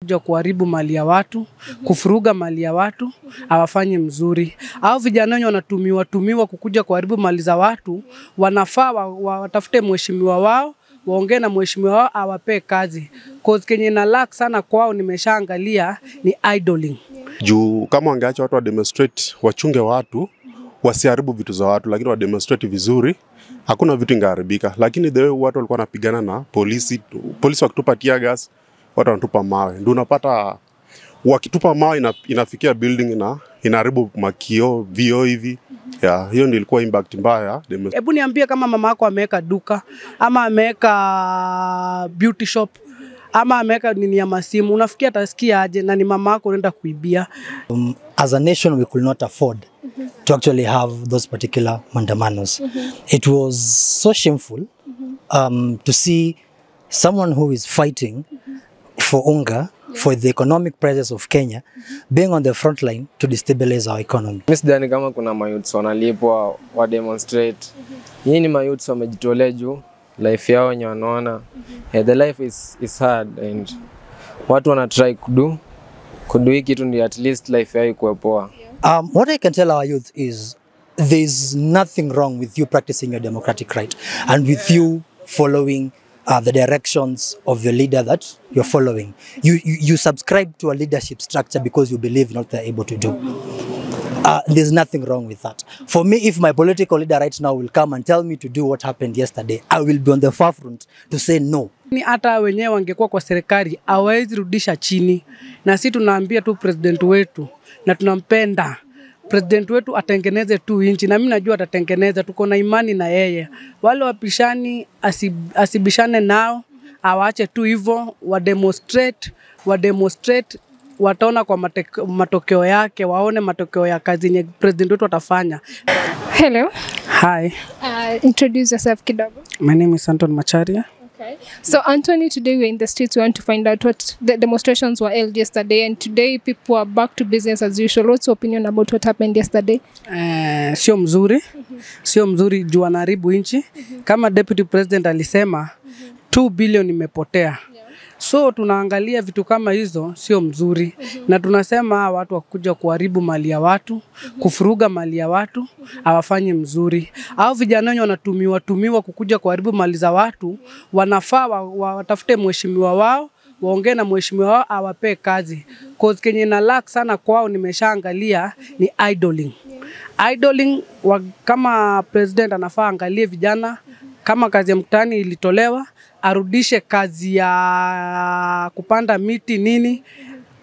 kuja kuharibu mali ya watu, kufuruga mali ya watu, hawafanye mzuri. Hao vijana wenye wanatumiwa kukuja kuharibu mali za watu, wanafaa watafute mheshimiwa wao, waongee na mheshimiwa wao awape kazi. Cause kenye na lack sana kwao nimeshaangalia ni idling. Juu kama wangeacha watu wa demonstrate, wachunge watu, wasiharibu vitu za watu, lakini wa demonstrate vizuri, hakuna vitu ingeharibika. Lakini the way watu walikuwa wanapigana na polisi wakitupa tear gas, watu wanatupa mawe. Ndio unapata wakitupa mawe inafikia building na inaharibu makio, vioo hivi. Yeah, hiyo ndio ilikuwa impact mbaya. Hebu niambie kama mama yako ameweka duka ama ameweka beauty shop ama ameweka nini ya masimu, unafikia atasikia aje na ni mama yako unaenda kuibia? As a nation we could not afford to actually have those particular mandamanos. It was so shameful to see someone who is fighting for unga, for the economic presence of Kenya, being on the front line to destabilize our economy. Mimi sidhani kama kuna mayouths wanalipwa wa demonstrate. Hii ni mayouths wamejitolea juu life yao wenye wanaona. The life is hard and watu wana try kudu hii kitu ndio at least life yao ikuwe poa. What I can tell our youth is there's nothing wrong with you practicing your democratic right and with you following the directions of your leader that you're following. You subscribe to a leadership structure because you believe in what they're able to do. There's nothing wrong with that. For me, if my political leader right now will come and tell me to do what happened yesterday, I will be on the forefront to say no. Ni hata wenyewe wangekuwa kwa serikali hawezi rudisha chini, na sisi tunaambia tu president wetu na tunampenda president wetu atengeneze tu inchi, na mimi najua atatengeneza, tuko na imani na yeye. Wale wapishani asibishane nao, awaache tu hivyo, wa demonstrate wataona kwa matokeo yake, waone matokeo ya kazi yenye president wetu atafanya. Hello. Hi. Introduce yourself kidogo. My name is Anton Macharia. Okay. So Anthony, today we're in the streets. We want to find out what the demonstrations were held yesterday, and today people are back to business as usual. What's your opinion about what happened yesterday? Sio mzuri. Sio mzuri juu anaharibu nchi. Kama deputy president alisema 2 billion imepotea. So tunaangalia vitu kama hizo sio mzuri. Na tunasema watu wakuja kuharibu mali ya watu, kufuruga mali ya watu, hawafanye mzuri. Hao vijana wenye wanatumiwa kukuja kuharibu mali za watu, wanafaa watafute mheshimiwa wao, waongee na mheshimiwa wao awape kazi. Cause kenye na lack sana kwao nimeshaangalia ni idling. Idling kama president anafaa angalie vijana, kama kazi ya mtaani ilitolewa, arudishe kazi ya kupanda miti nini,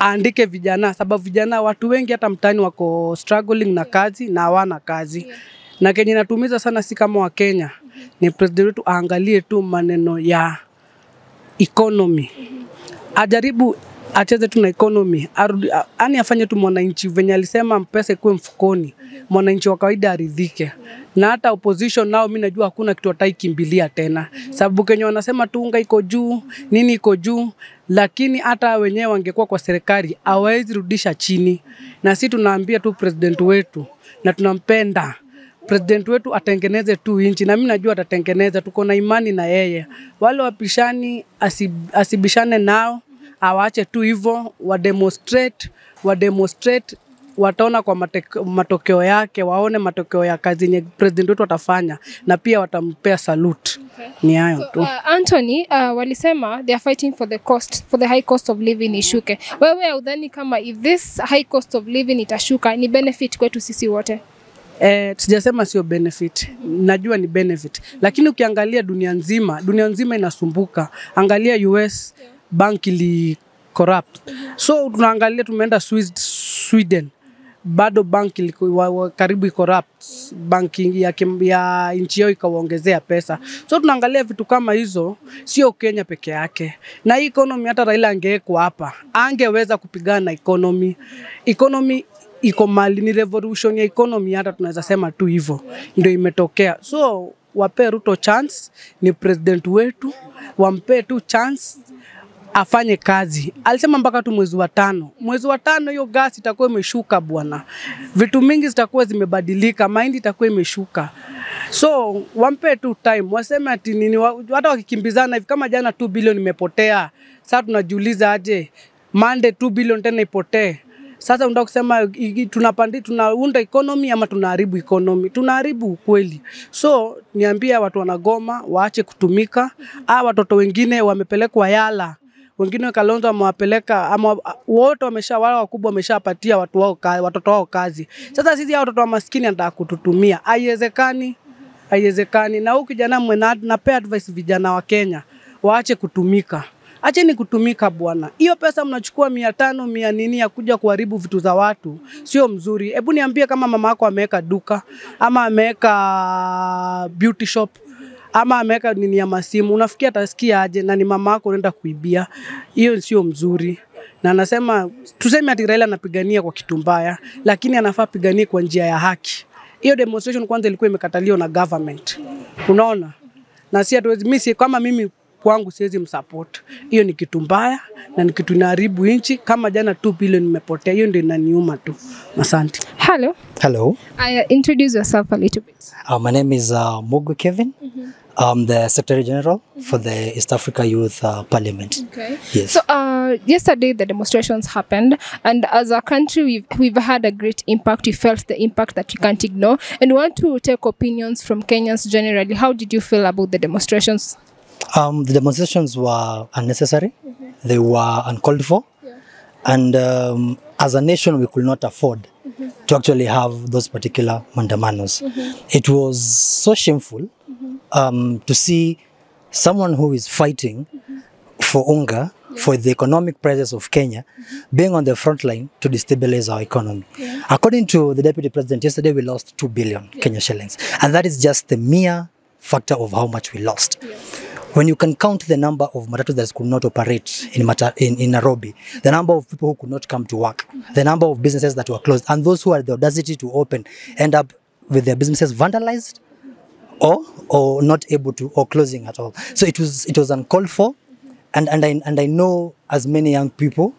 aandike vijana, sababu vijana watu wengi hata mtaani wako struggling na kazi na hawana kazi. Na kenye natumiza sana si kama wa Kenya, ni president wetu aangalie tu maneno ya economy. Ajaribu acheze tu na economy, ani afanye tu mwananchi venye alisema mpesa ikuwe mfukoni, mwananchi wa kawaida aridhike. Na hata opposition nao mimi najua hakuna kitu wataikimbilia tena, sababu Kenya wanasema tu unga iko juu, nini iko juu, lakini hata wenyewe wangekuwa kwa serikali hawezi rudisha chini. Na sisi tunaambia tu president wetu na tunampenda president wetu atengeneze tu inchi, na mimi najua atatengeneza, tuko na imani na yeye. Wale wapishani asibishane nao, awaache tu hivyo, wa demonstrate wataona kwa matokeo yake, waone matokeo ya kazi yenye president wetu atafanya, na pia watampea salute. Ni hayo tu. Anthony, walisema they are fighting for the high cost of living ishuke. Wewe udhani kama if this high cost of living itashuka ni benefit kwetu sisi wote? Sijasema sio benefit, najua ni benefit. Lakini ukiangalia dunia nzima inasumbuka. Angalia US, bank ili corrupt. So tunaangalia tumeenda Sweden, bado bank karibu corrupt, banking ya nchi yao ikaongezea pesa. So tunaangalia vitu kama hizo, sio Kenya peke yake. Na economy hata Raila angekuwa hapa, angeweza kupigana na economy. Economy iko mali, ni revolution ya economy, hata tunaweza sema tu hivyo ndio imetokea. So wape Ruto chance, ni president wetu, wampe tu chance afanye kazi. Alisema mpaka tu mwezi wa 5. Mwezi wa 5 hiyo gas itakuwa imeshuka bwana. Vitu mingi zitakuwa zimebadilika, mahindi itakuwa imeshuka. So wampe tu time, waseme ati nini, hata wakikimbizana hivi kama jana 2 billion imepotea. Sasa tunajiuliza aje Monday 2 billion tena ipotee. Sasa unataka kusema tunaunda economy ama tunaharibu economy? Tunaharibu kweli. So niambia watu wanagoma waache kutumika. Watoto wengine wamepelekwa Yala. Wengine Kalonzo amewapeleka ama wote wale wakubwa wameshapatia watoto wao kazi. Sasa sisi hao watoto wa maskini anataka kututumia. Haiwezekani. Na huyu kijana napea advice vijana wa Kenya waache kutumika. Acheni kutumika bwana. Hiyo pesa mnachukua 500 100 nini ya kuja kuharibu vitu za watu sio mzuri. Hebu niambie kama mama yako ameweka duka ama ameweka beauty shop ama ameweka nini ya masimu, unafikia atasikia aje na ni mama yako unaenda kuibia? Hiyo sio mzuri. Na anasema tuseme ati Raila anapigania kwa kitu mbaya, lakini anafaa piganie kwa njia ya haki. Hiyo demonstration kwanza ilikuwa imekataliwa na government. Unaona? Na si hatuwezi mimi kama mimi kwangu siwezi msupport. Hiyo ni kitu mbaya na ni kitu inaharibu nchi. Kama jana 2 billion nimepotea, hiyo ndio inaniuma tu. Asante. Hello. Introduce yourself a little bit. My name is Mugu Kevin. I'm the Secretary General for the East Africa Youth Parliament. Okay. Yes. So yesterday the demonstrations happened, and as a country we've had a great impact. We felt the impact that we can't ignore, and we want to take opinions from Kenyans generally. How did you feel about the demonstrations? The demonstrations were unnecessary. They were uncalled for. And as a nation, we could not afford to actually have those particular mandamanos. It was so shameful to see someone who is fighting for unga, for the economic prices of Kenya, being on the front line to destabilize our economy. According to the Deputy President, yesterday we lost 2 billion Kenya shillings. And that is just the mere factor of how much we lost. When you can count the number of matatus that could not operate in Nairobi, the number of people who could not come to work, the number of businesses that were closed, and those who had the audacity to open end up with their businesses vandalized or not able to, or closing at all. So it was uncalled for, and I know as many young people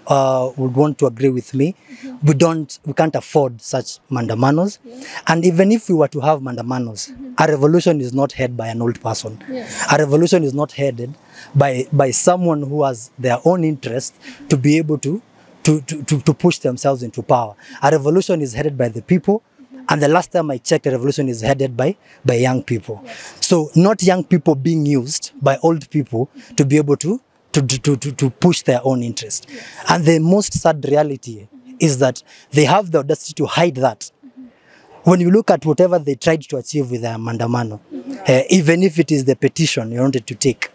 would want to agree with me. We can't afford such mandamanos. And even if we were to have mandamanos, a revolution is not headed by an old person. A revolution is not headed by someone who has their own interest to be able to push themselves into power. A revolution is headed by the people. And the last time I checked, a revolution is headed by young people. So not young people being used by old people to be able to push their own interest. And the most sad reality is that they have the audacity to hide that. When you look at whatever they tried to achieve with their mandamano, even if it is the petition you wanted to take,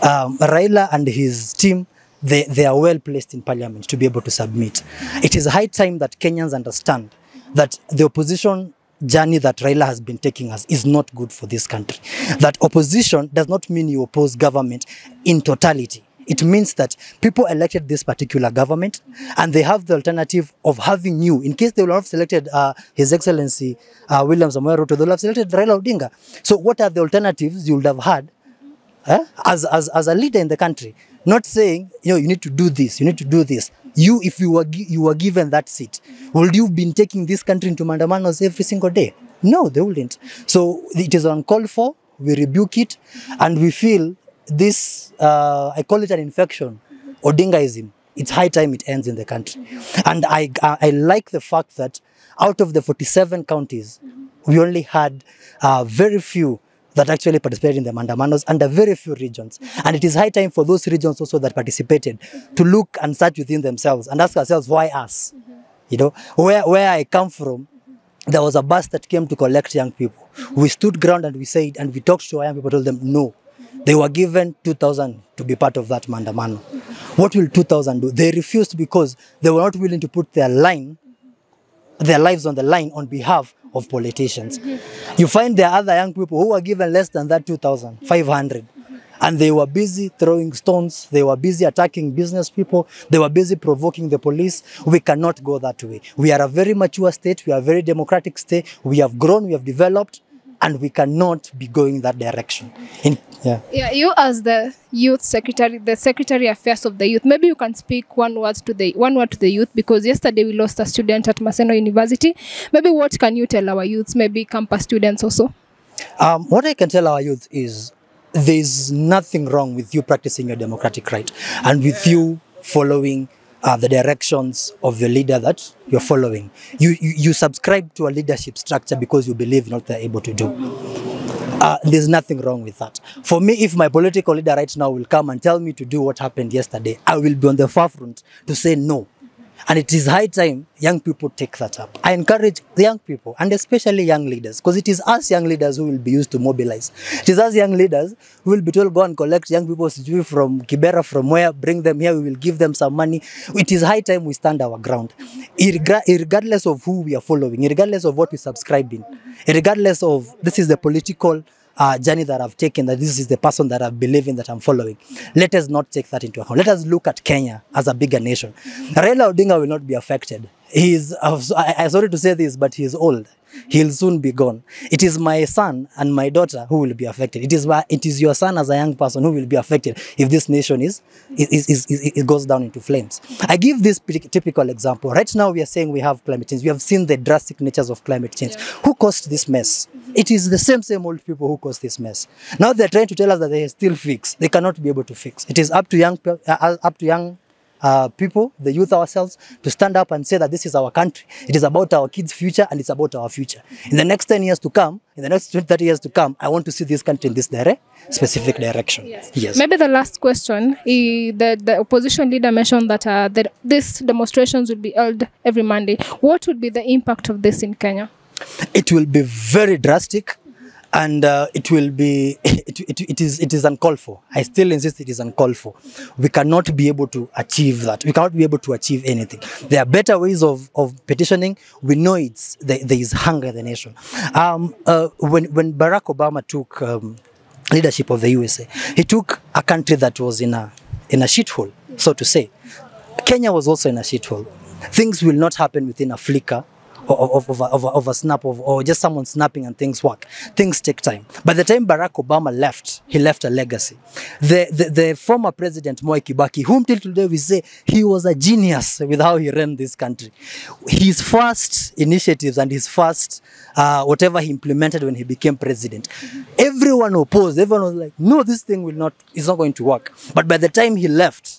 Raila and his team, they are well placed in parliament to be able to submit. It is high time that Kenyans understand that the opposition journey that Raila has been taking us is not good for this country. That opposition does not mean you oppose government in totality. It means that people elected this particular government and they have the alternative of having you. In case they will have selected His Excellency William Samoei Ruto, they will have selected Raila Odinga. So what are the alternatives you would have had as a leader in the country? Not saying, you need to do this, you need to do this. If you were given that seat, would you have been taking this country into mandamanos every single day? No, they wouldn't. So it is uncalled for. We rebuke it, and we feel this, I call it an infection, Odingaism. It's high time it ends in the country. And I like the fact that out of the 47 counties, we only had very few that actually participated in the mandamanos, and a very few regions. And it is high time for those regions also that participated to look and search within themselves and ask ourselves, why us? Where I come from, there was a bus that came to collect young people. We stood ground and we said, and we talked to our young people, told them no. They were given 2,000 to be part of that mandamano. What will 2,000 do? They refused because they were not willing to put their lives on the line on behalf of politicians. You find there are other young people who were given less than that 2,500. And they were busy throwing stones. They were busy attacking business people. They were busy provoking the police. We cannot go that way. We are a very mature state. We are a very democratic state. We have grown, we have developed, and we cannot be going that direction. You as the youth secretary, the secretary affairs of the youth, maybe you can speak one word to the youth, because yesterday we lost a student at Maseno University. Maybe what can you tell our youths, maybe campus students also? What I can tell our youth is there's nothing wrong with you practicing your democratic right and with you following the directions of the leader that you're following. You subscribe to a leadership structure because you believe in what they're able to do. There's nothing wrong with that. For me, if my political leader right now will come and tell me to do what happened yesterday, I will be on the forefront to say no. And it is high time young people take that up. I encourage the young people, and especially young leaders, because it is us young leaders who will be used to mobilize. It is us young leaders who will be told, go and collect young people from Kibera, from where, bring them here, we will give them some money. It is high time we stand our ground, regardless of who we are following, regardless of what we subscribe in, regardless of this is the political journey that I've taken, that this is the person that I believe in, that I'm following. Let us not take that into account. Let us look at Kenya as a bigger nation. Raila Odinga will not be affected. I'm sorry to say this, but he's old. He'll soon be gone. It is my son and my daughter who will be affected. It is your son as a young person who will be affected if this nation it goes down into flames. I give this typical example. Right now we are saying we have climate change. We have seen the drastic natures of climate change. Yeah. Who caused this mess? It is the same old people who caused this mess. Now they're trying to tell us that they still fix. They cannot be able to fix. It is up to young people, the youth ourselves, to stand up and say that this is our country. It is about our kids' future and it's about our future. In the next 10 years to come, in the next 30 years to come, I want to see this country in this specific direction. Yes. Maybe the last question, the opposition leader mentioned that these demonstrations will be held every Monday. What would be the impact of this in Kenya? It will be very drastic. And it is uncalled for. I still insist it is uncalled for. We cannot be able to achieve that. We cannot be able to achieve anything. There are better ways of petitioning. We know there is hunger in the nation. When Barack Obama took leadership of the USA, he took a country that was in a shithole, so to say. Kenya was also in a shithole. Things will not happen within a flicker of a snap or just someone snapping and things work. Things take time. By the time Barack Obama left, he left a legacy. The former president, Moi Kibaki, whom till today we say he was a genius with how he ran this country. His first initiatives and his first whatever he implemented when he became president, everyone opposed. Everyone was like, no, this thing is not going to work. But by the time he left,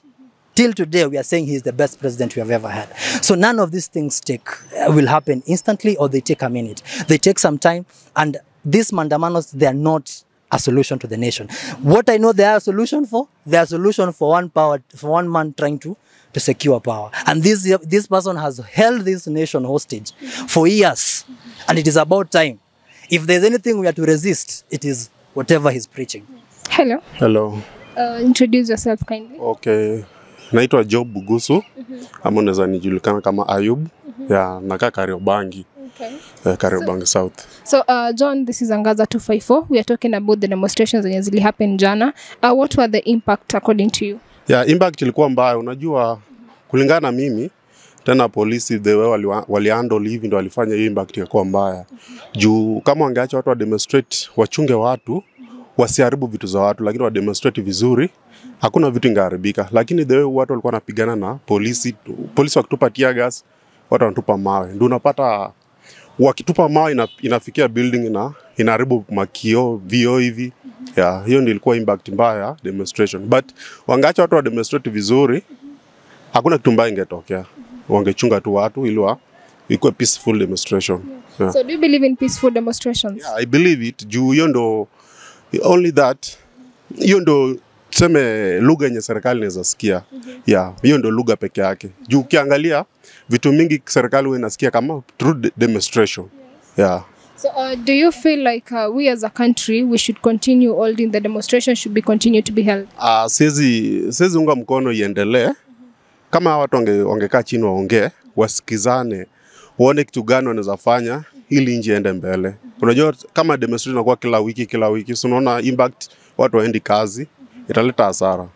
till today, we are saying he's the best president we have ever had. So none of these things will happen instantly, or they take a minute. They take some time, and these mandamanos, they are not a solution to the nation. What I know they are a solution for, they are a solution for one man trying to secure power. And this person has held this nation hostage for years, and it is about time. If there's anything we have to resist, it is whatever he's preaching. Hello. Hello. Introduce yourself kindly. Okay. Naitwa Job Bugusu, ama unaweza nijulikana kama Ayub, nakaa Kariobangi. Okay. Kariobangi South. So, John, this is Angaza 254. We are talking about the demonstrations that really happened jana. What were the impact according to you? Impact ilikuwa mbaya. Unajua, kulingana na mimi, tena polisi the way walihandle hivi ndio walifanya hiyo impact ilikuwa mbaya. Juu kama wangeacha watu wa demonstrate, wachunge watu, wasiharibu vitu za watu, lakini wa demonstrate vizuri, hakuna vitu ingeharibika. Lakini the way watu walikuwa wanapigana na polisi wakitupa tear gas, watu wanatupa mawe. Ndio unapata wakitupa mawe inafikia building inaharibu makio, vioo hivi. Hiyo ndio ilikuwa impact mbaya demonstration. But wangeacha watu wa demonstrate vizuri, hakuna kitu mbaya ingetokea. Wangechunga tu watu ili ikuwe peaceful demonstration. So do you believe in peaceful demonstrations? I believe it. Juu hiyo ndo only that. Hiyo ndo tuseme lugha yenye serikali inaweza sikia. Hiyo ndo lugha peke yake. Juu ukiangalia vitu mingi serikali inasikia kama through demonstration. So do you feel like we as a country we should continue holding the demonstration, should be continue to be held? Siwezi unga mkono iendelee. Kama watu wangekaa chini waongee, wasikizane, waone kitu gani wanaweza fanya ili nchi iende mbele. Unajua kama demonstration inakuwa kila wiki, so unaona impact, watu waendi kazi, italeta hasara.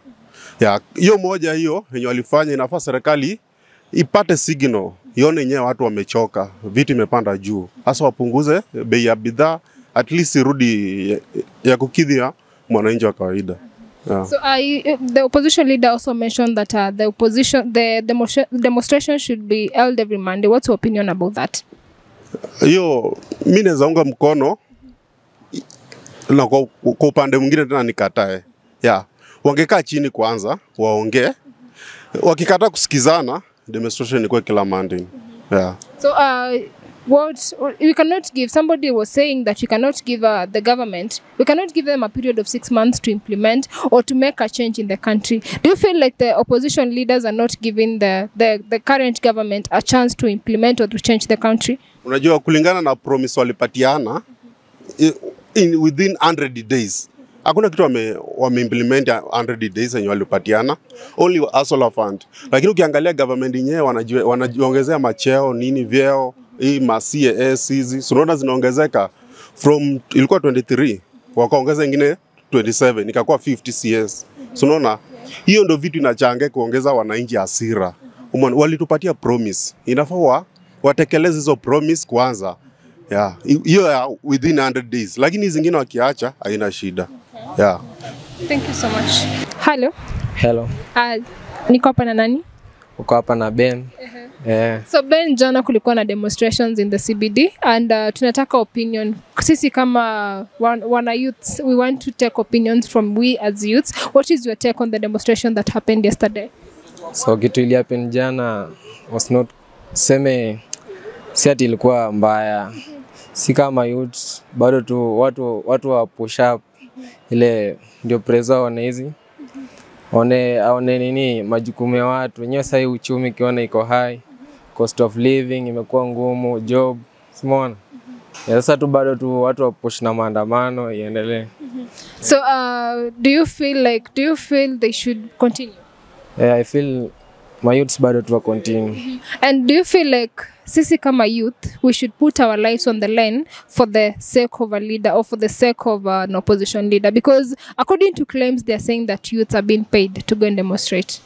Hiyo moja hiyo yenye walifanya, inafaa serikali ipate signal, ione yenyewe watu wamechoka, vitu imepanda juu. Hasa wapunguze bei ya bidhaa, at least irudi ya kukidhia mwananchi wa kawaida. So the opposition leader also mentioned that the demonstration should be held every Monday. What's your opinion about that? Hiyo mimi naweza unga mkono, na kwa upande mwingine tena nikatae. Wangekaa chini kwanza waongee, Wakikata kusikizana, demonstration ikuwe kila Monday. Yeah. So what we cannot give, somebody was saying that we cannot give the government, we cannot give them a period of 6 months to implement or to make a change in the country. Do you feel like the opposition leaders are not giving the current government a chance to implement or to change the country? Unajua kulingana na promise walipatiana within 100 days. Hakuna kitu wame-implement 100 days yenye walipatiana, only hustler fund. Lakini ukiangalia government yenyewe wanajiongezea macheo nini vyeo, hii ma CAS hizi, unaona zinaongezeka from ilikuwa 23, wakaongeza ingine 27, ikakuwa 50 CS. Unaona hiyo ndio vitu inachangia kuongeza wananchi hasira. Walitupatia promise, inafaa watekeleze hizo promise kwanza. Yeah, hiyo within 100 days. Lakini hizi zingine wakiacha haina shida. Yeah. Thank you so much. Hello. Hello. Niko hapa na nani? Uko hapa na Ben. So Ben, jana kulikuwa na demonstrations in the CBD and tunataka opinion. Sisi kama wana youths, we want to take opinions from we as youths. What is your take on the demonstration that happened yesterday? So kitu ili happen jana was not seme si ati ilikuwa mbaya. Si kama youths bado tu watu wa push up ile ndio pressure wana hizi. One nini majukumu ya watu wenyewe. Sasa uchumi kiona iko high, cost of living imekuwa ngumu, job simona. Sasa tu bado tu watu wa push na maandamano iendelee. So do you feel they should continue? I feel my youths bado tu wa continue. And do you feel like sisi kama youth, we should put our lives on the line for the sake of a leader or for the sake of an opposition leader? Because according to claims, they are saying that youths are being paid to go and demonstrate.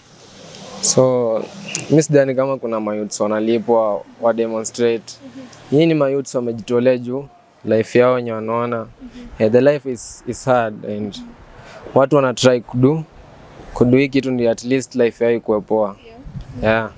So, mimi sidhani kama kuna mayouths wanalipwa wa demonstrate. Hii ni mayouths wamejitolea juu life yao wenye wanaona. The life is hard and watu wana try kudu hii kitu ndio at least life yao ikuwe poa. Yeah.